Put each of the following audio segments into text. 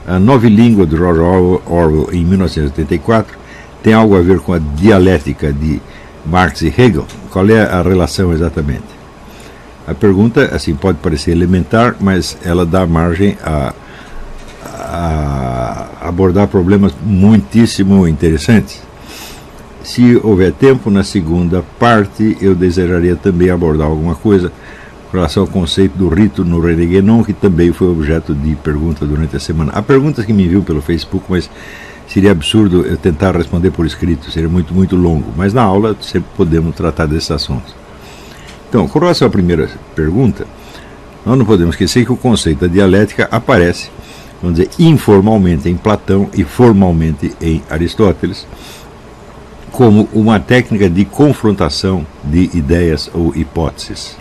A Nova Língua de George Orwell, em 1984, tem algo a ver com a dialética de Marx e Hegel? Qual é a relação exatamente? A pergunta, assim, pode parecer elementar, mas ela dá margem a abordar problemas muitíssimo interessantes. Se houver tempo, na segunda parte, eu desejaria também abordar alguma coisa com relação ao conceito do rito no Reneguenon, que também foi objeto de pergunta durante a semana. Há perguntas que me enviam pelo Facebook, mas seria absurdo eu tentar responder por escrito, seria muito, muito longo. Mas na aula sempre podemos tratar desses assuntos. Então, com relação à primeira pergunta, nós não podemos esquecer que o conceito da dialética aparece, vamos dizer, informalmente em Platão e formalmente em Aristóteles, como uma técnica de confrontação de ideias ou hipóteses,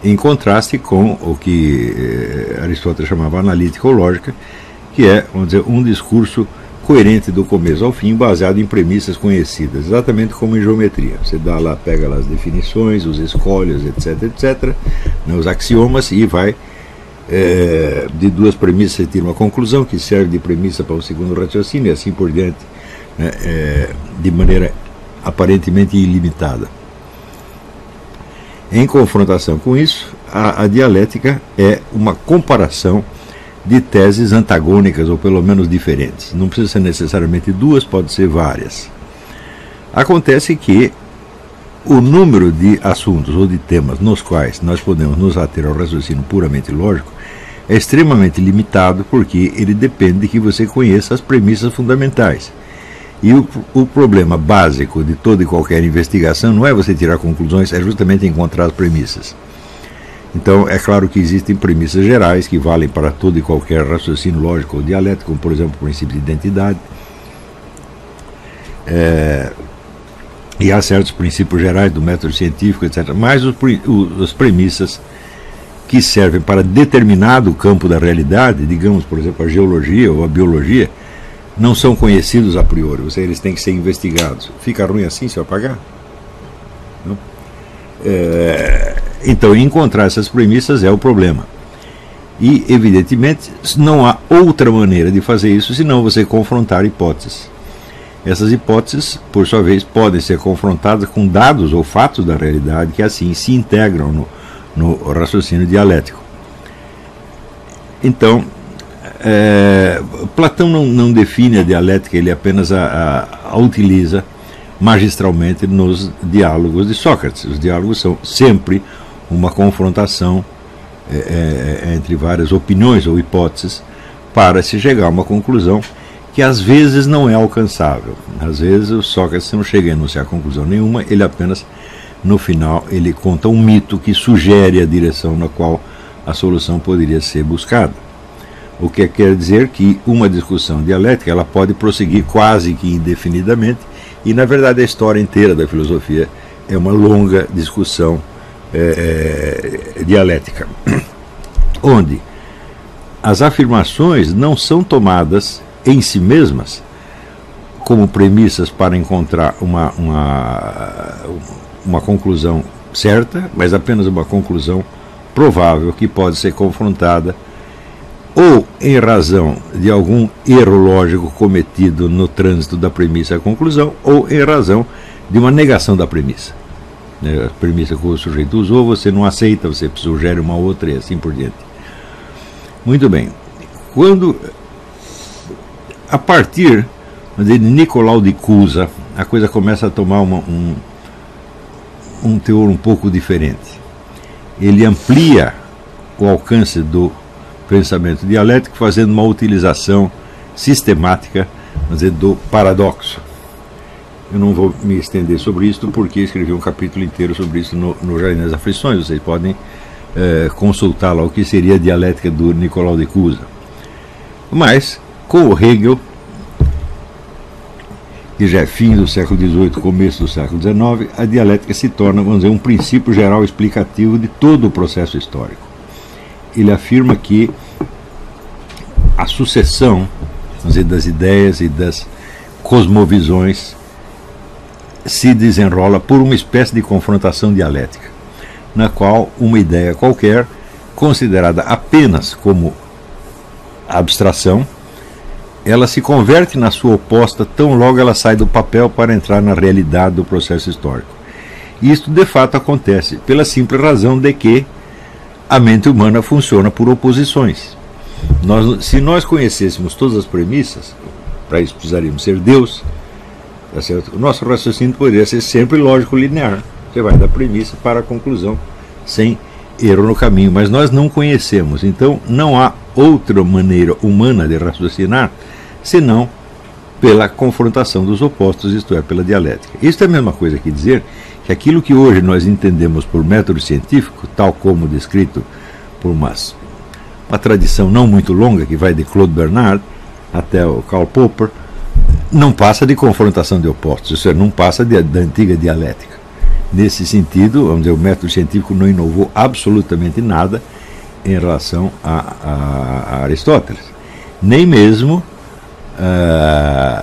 em contraste com o que Aristóteles chamava analítica ou lógica, que é, vamos dizer, um discurso coerente do começo ao fim, baseado em premissas conhecidas, exatamente como em geometria. Você dá lá, pega lá as definições, os escolhos, etc, né, os axiomas, e vai de duas premissas você tira uma conclusão que serve de premissa para o segundo raciocínio e assim por diante, né, de maneira aparentemente ilimitada. Em confrontação com isso, a dialética é uma comparação de teses antagônicas ou pelo menos diferentes. Não precisa ser necessariamente duas, pode ser várias. Acontece que o número de assuntos ou de temas nos quais nós podemos nos ater ao raciocínio puramente lógico é extremamente limitado, porque ele depende de que você conheça as premissas fundamentais. E o problema básico de toda e qualquer investigação não é você tirar conclusões, é justamente encontrar as premissas. Então, é claro que existem premissas gerais que valem para todo e qualquer raciocínio lógico ou dialético, como, por exemplo, o princípio de identidade. E há certos princípios gerais do método científico, etc. Mas as premissas que servem para determinado campo da realidade, digamos, por exemplo, a geologia ou a biologia, não são conhecidos a priori, eles têm que ser investigados. Fica ruim assim se eu apagar? Não? Então, encontrar essas premissas é o problema. E, evidentemente, não há outra maneira de fazer isso senão você confrontar hipóteses. Essas hipóteses, por sua vez, podem ser confrontadas com dados ou fatos da realidade que assim se integram no raciocínio dialético. Então, Platão não define a dialética, ele apenas a utiliza magistralmente nos diálogos de Sócrates. Os diálogos são sempre uma confrontação entre várias opiniões ou hipóteses para se chegar a uma conclusão que às vezes não é alcançável. Às vezes o Sócrates não chega a enunciar conclusão nenhuma, ele apenas, no final, ele conta um mito que sugere a direção na qual a solução poderia ser buscada. O que quer dizer que uma discussão dialética ela pode prosseguir quase que indefinidamente, e na verdade a história inteira da filosofia é uma longa discussão dialética, onde as afirmações não são tomadas em si mesmas como premissas para encontrar uma conclusão certa, mas apenas uma conclusão provável que pode ser confrontada ou em razão de algum erro lógico cometido no trânsito da premissa à conclusão, ou em razão de uma negação da premissa. A premissa que o sujeito usou, você não aceita, você sugere uma outra e assim por diante. Muito bem. Quando, a partir de Nicolau de Cusa, a coisa começa a tomar um teor um pouco diferente. Ele amplia o alcance do pensamento dialético, fazendo uma utilização sistemática, vamos dizer, do paradoxo. Eu não vou me estender sobre isso, porque escrevi um capítulo inteiro sobre isso no Jardim das Aflições. Vocês podem consultar lá o que seria a dialética do Nicolau de Cusa. Mas, com o Hegel, que já é fim do século XVIII, começo do século XIX, a dialética se torna, vamos dizer, um princípio geral explicativo de todo o processo histórico. Ele afirma que a sucessão, vamos dizer, das ideias e das cosmovisões se desenrola por uma espécie de confrontação dialética, na qual uma ideia qualquer, considerada apenas como abstração, ela se converte na sua oposta tão logo ela sai do papel para entrar na realidade do processo histórico. E isto de fato acontece pela simples razão de que a mente humana funciona por oposições. Se nós conhecêssemos todas as premissas, para isso precisaríamos ser Deus, tá certo? O nosso raciocínio poderia ser sempre lógico linear. Você vai da premissa para a conclusão, sem erro no caminho, mas nós não conhecemos, então não há outra maneira humana de raciocinar senão pela confrontação dos opostos, isto é, pela dialética. Isso é a mesma coisa que dizer que aquilo que hoje nós entendemos por método científico, tal como descrito por uma tradição não muito longa, que vai de Claude Bernard até o Karl Popper, não passa de confrontação de opostos, isso é, não passa da antiga dialética. Nesse sentido, vamos dizer, o método científico não inovou absolutamente nada em relação a Aristóteles. Nem mesmo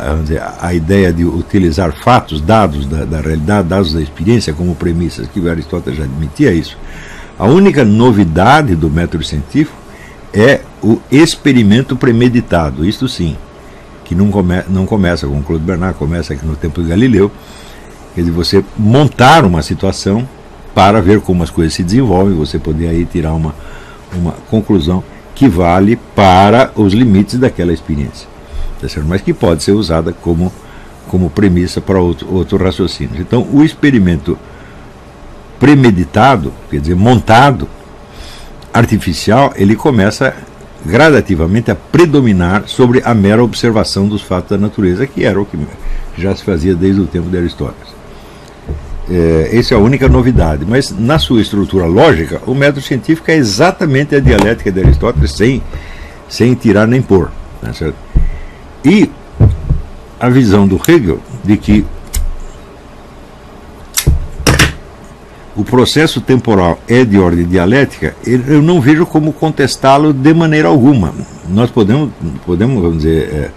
vamos dizer, a ideia de utilizar fatos, dados da realidade, dados da experiência como premissas, que o Aristóteles já admitia isso. A única novidade do método científico é o experimento premeditado, isto sim, que não começa com Claude Bernard, começa aqui no tempo de Galileu, quer dizer, você montar uma situação para ver como as coisas se desenvolvem, você poder aí tirar uma conclusão que vale para os limites daquela experiência, mas que pode ser usada como premissa para outro raciocínio. Então, o experimento premeditado, quer dizer, montado, artificial, ele começa gradativamente a predominar sobre a mera observação dos fatos da natureza, que era o que já se fazia desde o tempo de Aristóteles. Essa é a única novidade, mas na sua estrutura lógica, o método científico é exatamente a dialética de Aristóteles, sem tirar nem pôr, né, certo? E a visão do Hegel de que o processo temporal é de ordem dialética, eu não vejo como contestá-lo de maneira alguma. Nós podemos vamos dizer,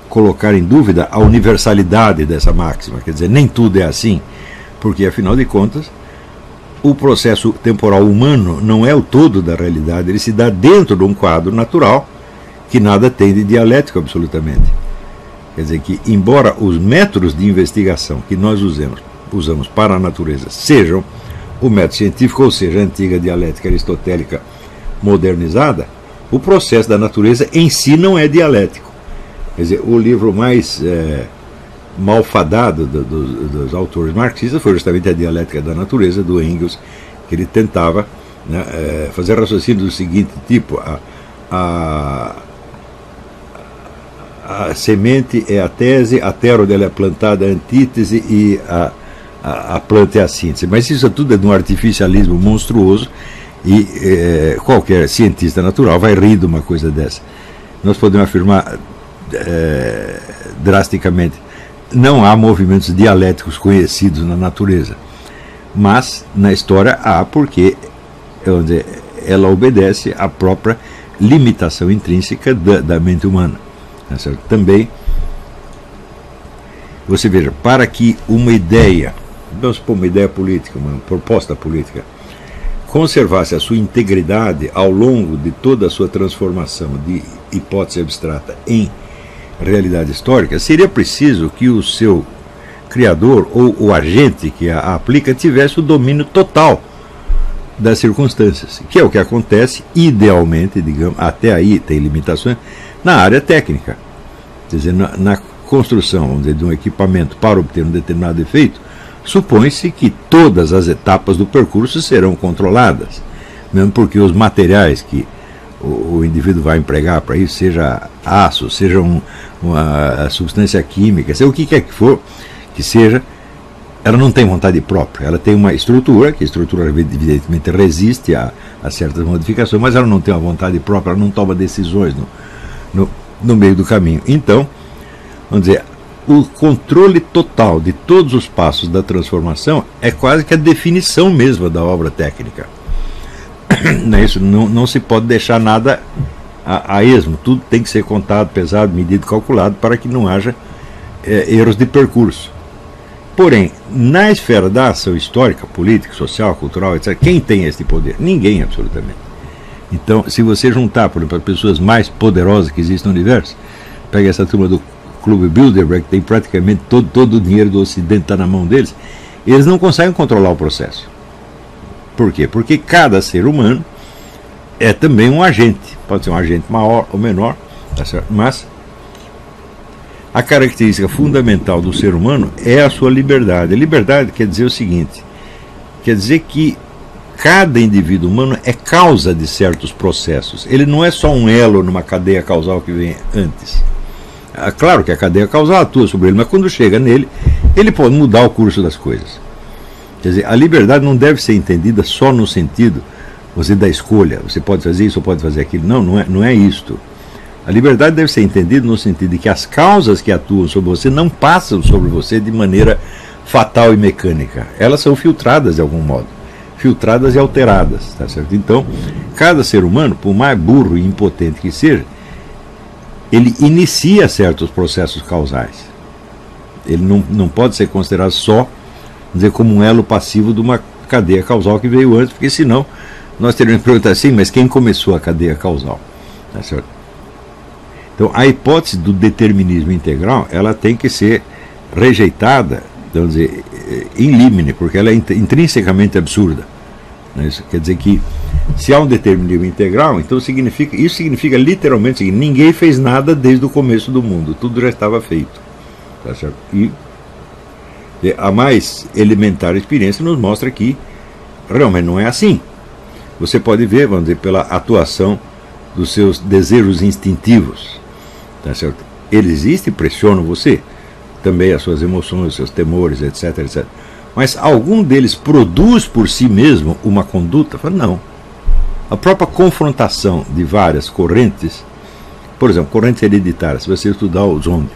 colocar em dúvida a universalidade dessa máxima, quer dizer, nem tudo é assim, porque, afinal de contas, o processo temporal humano não é o todo da realidade, ele se dá dentro de um quadro natural que nada tem de dialético absolutamente. Quer dizer que, embora os métodos de investigação que nós usamos para a natureza sejam o método científico, ou seja, a antiga dialética aristotélica modernizada, o processo da natureza em si não é dialético. Quer dizer, o livro mais malfadado dos autores marxistas foi justamente a Dialética da Natureza, do Engels, que ele tentava, né, fazer raciocínio do seguinte tipo: a semente é a tese, a terra onde ela é plantada é a antítese e a planta é a síntese. Mas isso tudo é de um artificialismo monstruoso e qualquer cientista natural vai rir de uma coisa dessa. Nós podemos afirmar drasticamente: não há movimentos dialéticos conhecidos na natureza, mas na história há, porque ela obedece à própria limitação intrínseca da mente humana. Também, você veja, para que uma ideia, vamos supor uma ideia política, uma proposta política, conservasse a sua integridade ao longo de toda a sua transformação de hipótese abstrata em realidade histórica, seria preciso que o seu criador ou o agente que a aplica tivesse o domínio total das circunstâncias, que é o que acontece idealmente, digamos, até aí tem limitações, na área técnica. Quer dizer, na construção, vamos dizer, de um equipamento para obter um determinado efeito, supõe-se que todas as etapas do percurso serão controladas, mesmo porque os materiais que o indivíduo vai empregar para isso, seja aço, seja uma substância química, seja o que quer que for, que seja, ela não tem vontade própria, ela tem uma estrutura, que a estrutura evidentemente resiste a certas modificações, mas ela não tem uma vontade própria, ela não toma decisões no meio do caminho. Então, vamos dizer, o controle total de todos os passos da transformação é quase que a definição mesma da obra técnica. Isso não se pode deixar nada a esmo, tudo tem que ser contado, pesado, medido, calculado, para que não haja erros de percurso. Porém, na esfera da ação histórica, política, social, cultural, etc., quem tem esse poder? Ninguém, absolutamente. Então, se você juntar, por exemplo, as pessoas mais poderosas que existem no universo, pega essa turma do Clube Bilderberg, que tem praticamente todo o dinheiro do Ocidente está na mão deles, eles não conseguem controlar o processo. Por quê? Porque cada ser humano é também um agente. Pode ser um agente maior ou menor, tá certo? Mas a característica fundamental do ser humano é a sua liberdade. A liberdade quer dizer o seguinte, quer dizer que cada indivíduo humano é causa de certos processos. Ele não é só um elo numa cadeia causal que vem antes. Claro que a cadeia causal atua sobre ele, mas quando chega nele, ele pode mudar o curso das coisas. Quer dizer, a liberdade não deve ser entendida só no sentido você da escolha, você pode fazer isso ou pode fazer aquilo. Não é isto. A liberdade deve ser entendida no sentido de que as causas que atuam sobre você não passam sobre você de maneira fatal e mecânica. Elas são filtradas de algum modo, filtradas e alteradas, tá certo? Então, cada ser humano, por mais burro e impotente que seja, ele inicia certos processos causais. Ele não pode ser considerado só, dizer, como um elo passivo de uma cadeia causal que veio antes, porque senão nós teríamos que perguntar assim, mas quem começou a cadeia causal? Tá certo? Então, a hipótese do determinismo integral, ela tem que ser rejeitada, vamos dizer, in limine, porque ela é intrinsecamente absurda. Isso quer dizer que, se há um determinismo integral, então isso significa literalmente o seguinte: ninguém fez nada desde o começo do mundo, tudo já estava feito. Tá certo? E a mais elementar experiência nos mostra que realmente não é assim. Você pode ver, vamos dizer, pela atuação dos seus desejos instintivos. Tá certo? Eles existem, pressionam você, também as suas emoções, os seus temores, etc, etc. Mas algum deles produz por si mesmo uma conduta? Não. A própria confrontação de várias correntes, por exemplo, correntes hereditárias, se você estudar o Zong,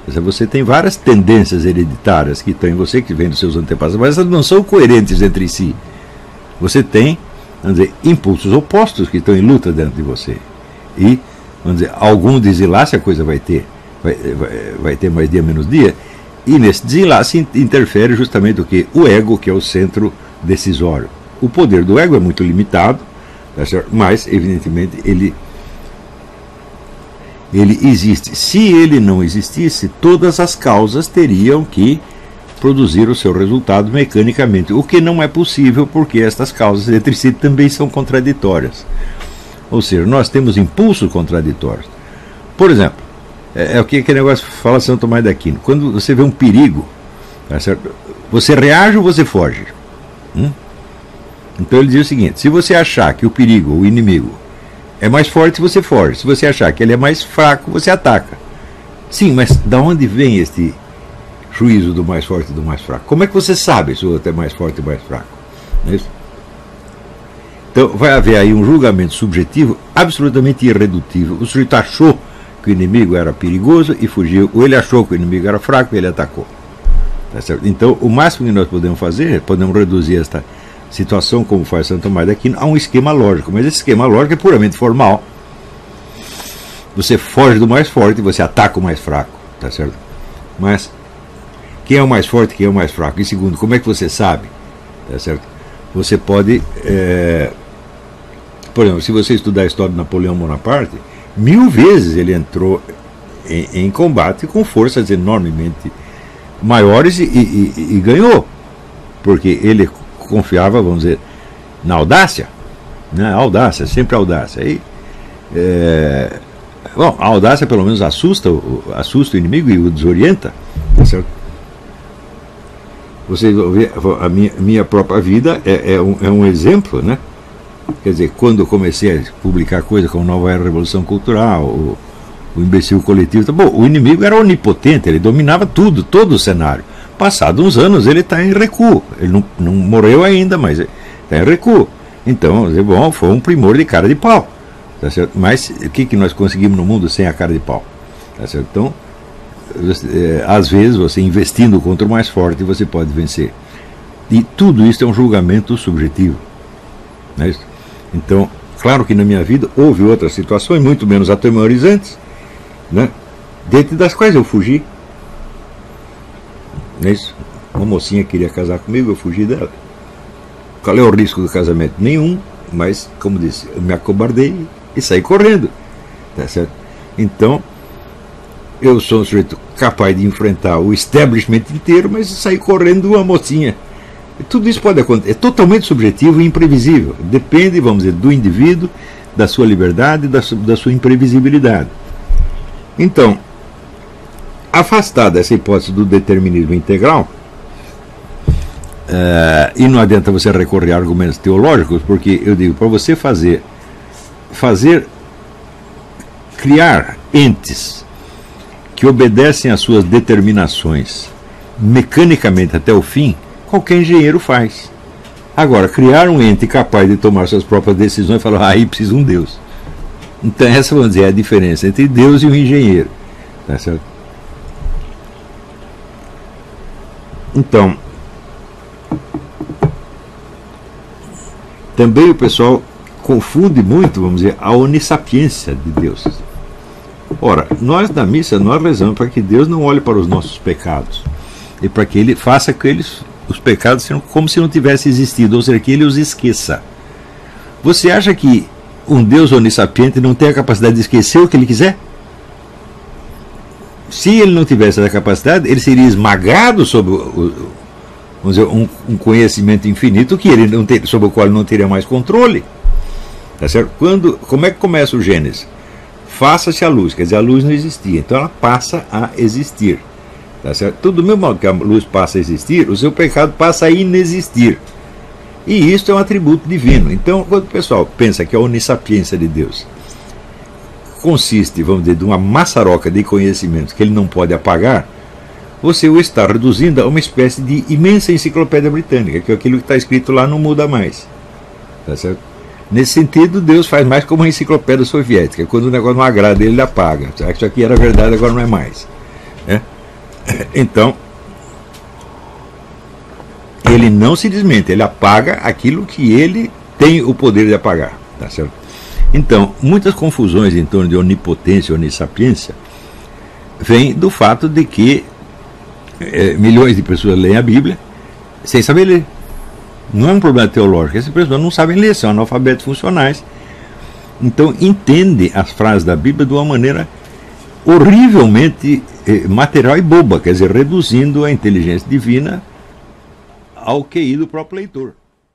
você tem várias tendências hereditárias que estão em você, que vêm dos seus antepassados, mas elas não são coerentes entre si. Você tem, vamos dizer, impulsos opostos que estão em luta dentro de você. E, vamos dizer, algum desenlace a coisa vai ter mais dia, menos dia, e nesse desenlace interfere justamente o que? O ego, que é o centro decisório. O poder do ego é muito limitado, tá certo? Mas, evidentemente, ele existe. Se ele não existisse, todas as causas teriam que produzir o seu resultado mecanicamente, o que não é possível, porque estas causas entre si também são contraditórias. Ou seja, nós temos impulsos contraditórios. Por exemplo, é o que aquele negócio fala São Tomás de Aquino: quando você vê um perigo, tá certo? Você reage ou você foge? Então ele diz o seguinte: se você achar que o perigo, o inimigo, é mais forte, você foge. Se você achar que ele é mais fraco, você ataca. Sim, mas da onde vem este juízo do mais forte e do mais fraco? Como é que você sabe se o outro é mais forte e mais fraco? Não é isso? Então vai haver aí um julgamento subjetivo absolutamente irredutível. O sujeito achou que o inimigo era perigoso e fugiu, ou ele achou que o inimigo era fraco e ele atacou. Tá certo? Então, o máximo que nós podemos fazer, podemos reduzir esta situação, como faz Santo Tomás de Aquino, a um esquema lógico. Mas esse esquema lógico é puramente formal. Você foge do mais forte e você ataca o mais fraco. Tá certo? Mas quem é o mais forte e quem é o mais fraco? E segundo, como é que você sabe? Tá certo? Você pode, por exemplo, se você estudar a história de Napoleão Bonaparte, 1000 vezes ele entrou em combate com forças enormemente maiores e ganhou, porque ele confiava, vamos dizer, na audácia, né? Audácia, sempre audácia. E, bom, a audácia pelo menos assusta o inimigo e o desorienta, tá certo? Vocês vão ver, a minha própria vida é um exemplo, né? Quer dizer, quando eu comecei a publicar coisas como Nova Era Revolução Cultural, o imbecil coletivo, bom, o inimigo era onipotente, ele dominava tudo, todo o cenário. Passados uns anos ele está em recuo, ele não morreu ainda, mas está em recuo. Então, bom, foi um primor de cara de pau, tá certo? Mas o que nós conseguimos no mundo sem a cara de pau? Tá certo? Então, às vezes, você investindo contra o mais forte, você pode vencer. E tudo isso é um julgamento subjetivo, não é isso? Então, claro que na minha vida houve outras situações, muito menos atemorizantes, né? Dentro das quais eu fugi. Não é isso? Uma mocinha queria casar comigo, eu fugi dela. Qual é o risco do casamento? Nenhum. mas, como disse, eu me acobardei e saí correndo. Tá certo? Então, eu sou um sujeito capaz de enfrentar o establishment inteiro, mas sair correndo uma mocinha. Tudo isso pode acontecer. É totalmente subjetivo e imprevisível. Depende, vamos dizer, do indivíduo, da sua liberdade e da sua imprevisibilidade. Então, afastada essa hipótese do determinismo integral, e não adianta você recorrer a argumentos teológicos, porque eu digo, para você criar entes que obedecem às suas determinações mecanicamente até o fim, qualquer engenheiro faz. Agora, criar um ente capaz de tomar suas próprias decisões e falar, aí precisa um Deus. Então essa, vamos dizer, é a diferença entre Deus e o engenheiro. Tá certo? Então, também o pessoal confunde muito, vamos dizer, a onissapiência de Deus. Ora, nós na missa, nós rezamos para que Deus não olhe para os nossos pecados e para que Ele faça que os pecados sejam como se não tivesse existido, ou seja, que Ele os esqueça. Você acha que um Deus onissapiente não tem a capacidade de esquecer o que Ele quiser? Se Ele não tivesse essa capacidade, Ele seria esmagado sob vamos dizer, um conhecimento infinito que ele não ter, sobre o qual ele não teria mais controle. Tá certo? Como é que começa o Gênesis? Faça-se a luz, quer dizer, a luz não existia, então ela passa a existir. Tá certo? Tudo do mesmo modo que a luz passa a existir, o seu pecado passa a inexistir. E isso é um atributo divino. Então, quando o pessoal pensa que a onissapiência de Deus consiste, vamos dizer, de uma maçaroca de conhecimentos que ele não pode apagar, você o está reduzindo a uma espécie de imensa enciclopédia britânica, que é aquilo que está escrito lá não muda mais. Tá certo? Nesse sentido, Deus faz mais como uma enciclopédia soviética. Quando o negócio não agrada, ele apaga. Será que isso aqui era verdade, agora não é mais? Então, ele não se desmente, ele apaga aquilo que ele tem o poder de apagar. Tá certo? Então, muitas confusões em torno de onipotência e onissapiência vêm do fato de que milhões de pessoas leem a Bíblia sem saber ler. Não é um problema teológico, essas pessoas não sabem ler, são analfabetos funcionais. Então entendem as frases da Bíblia de uma maneira horrivelmente material e boba, quer dizer, reduzindo a inteligência divina ao QI do próprio leitor.